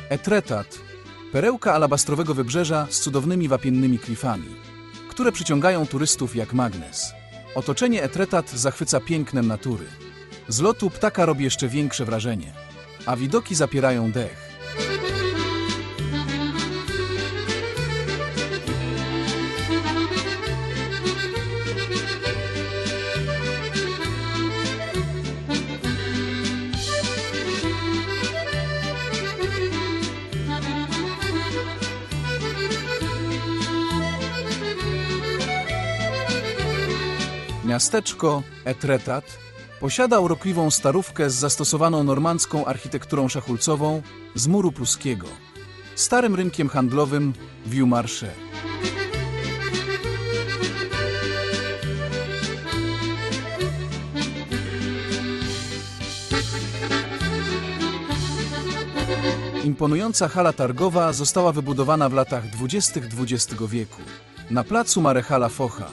Etretat, perełka alabastrowego wybrzeża z cudownymi wapiennymi klifami, które przyciągają turystów jak magnes. Otoczenie Etretat zachwyca pięknem natury. Z lotu ptaka robi jeszcze większe wrażenie, a widoki zapierają dech. Miasteczko Etretat posiada urokliwą starówkę z zastosowaną normandzką architekturą szachulcową z muru pruskiego, starym rynkiem handlowym Vieux-Marché. Imponująca hala targowa została wybudowana w latach 20. XX wieku na placu Marechala Focha.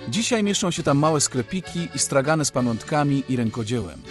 Dzisiaj mieszczą się tam małe sklepiki i stragany z pamiątkami i rękodziełem.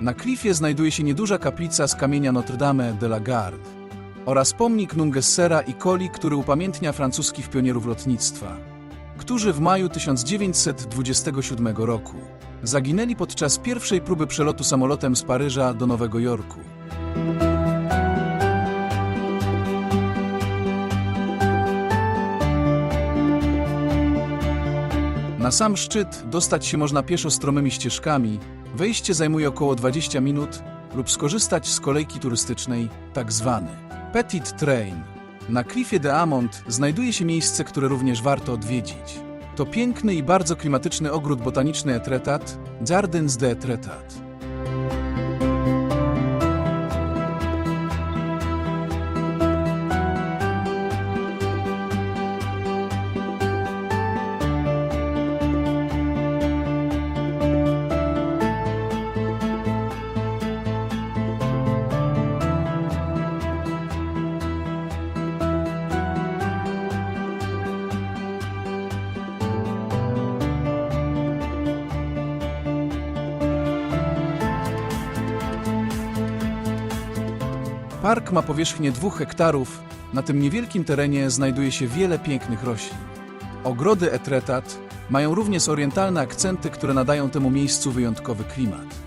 Na klifie znajduje się nieduża kaplica z kamienia Notre Dame de la Garde oraz pomnik Nungesera i Colli, który upamiętnia francuskich pionierów lotnictwa, którzy w maju 1927 roku zaginęli podczas pierwszej próby przelotu samolotem z Paryża do Nowego Jorku. Na sam szczyt dostać się można pieszo stromymi ścieżkami, wejście zajmuje około 20 minut lub skorzystać z kolejki turystycznej, tak zwany Petit Train. Na klifie de Amont znajduje się miejsce, które również warto odwiedzić. To piękny i bardzo klimatyczny ogród botaniczny Etretat, Jardins de Etretat. Park ma powierzchnię 2 hektarów, na tym niewielkim terenie znajduje się wiele pięknych roślin. Ogrody Etretat mają również orientalne akcenty, które nadają temu miejscu wyjątkowy klimat.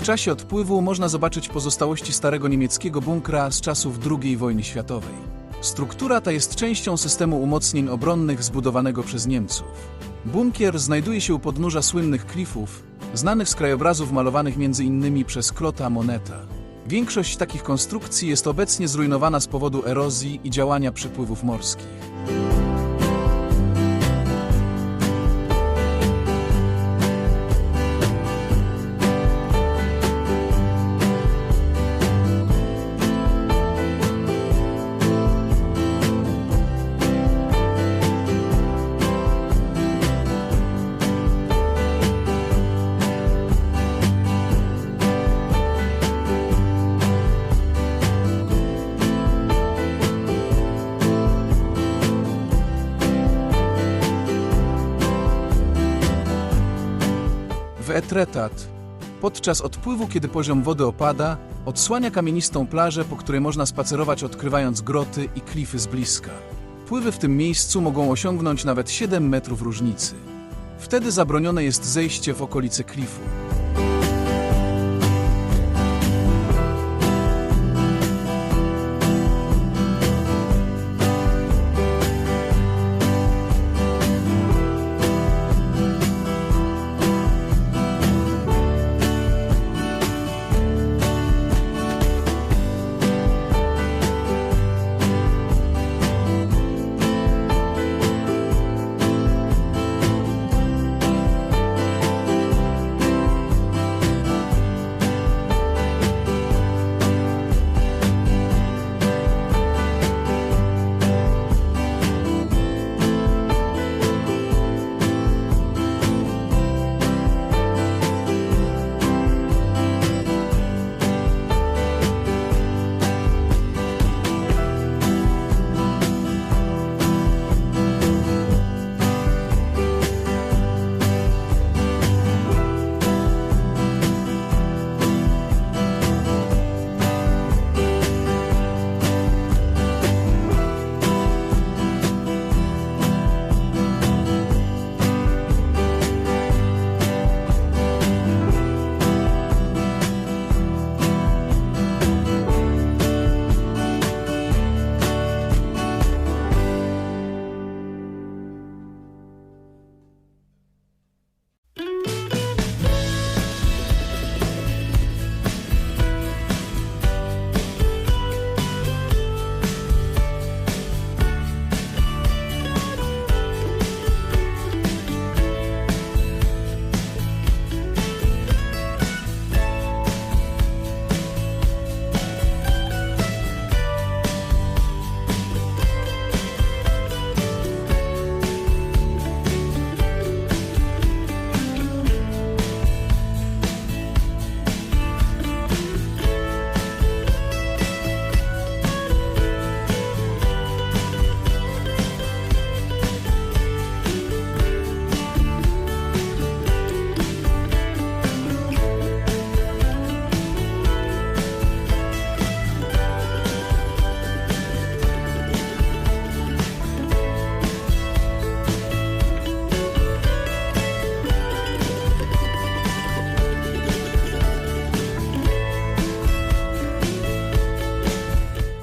W czasie odpływu można zobaczyć pozostałości starego niemieckiego bunkra z czasów II wojny światowej. Struktura ta jest częścią systemu umocnień obronnych zbudowanego przez Niemców. Bunkier znajduje się u podnóża słynnych klifów, znanych z krajobrazów malowanych m.in. przez Claude'a Moneta. Większość takich konstrukcji jest obecnie zrujnowana z powodu erozji i działania przepływów morskich. W Etretat, podczas odpływu, kiedy poziom wody opada, odsłania kamienistą plażę, po której można spacerować, odkrywając groty i klify z bliska. Pływy w tym miejscu mogą osiągnąć nawet 7 metrów różnicy. Wtedy zabronione jest zejście w okolice klifu.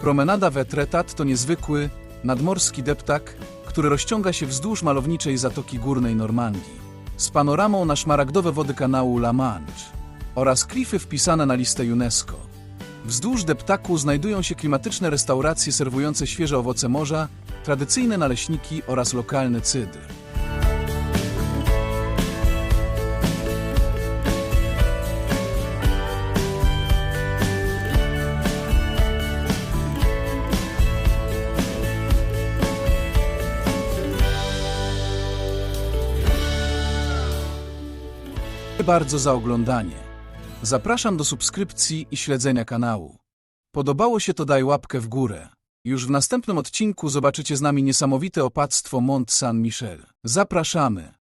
Promenada w Etretat to niezwykły, nadmorski deptak, który rozciąga się wzdłuż malowniczej Zatoki Górnej Normandii, z panoramą na szmaragdowe wody kanału La Manche oraz klify wpisane na listę UNESCO. Wzdłuż deptaku znajdują się klimatyczne restauracje serwujące świeże owoce morza, tradycyjne naleśniki oraz lokalny cydr. Dziękuję bardzo za oglądanie. Zapraszam do subskrypcji i śledzenia kanału. Podobało się, to daj łapkę w górę. Już w następnym odcinku zobaczycie z nami niesamowite opactwo Mont Saint-Michel. Zapraszamy!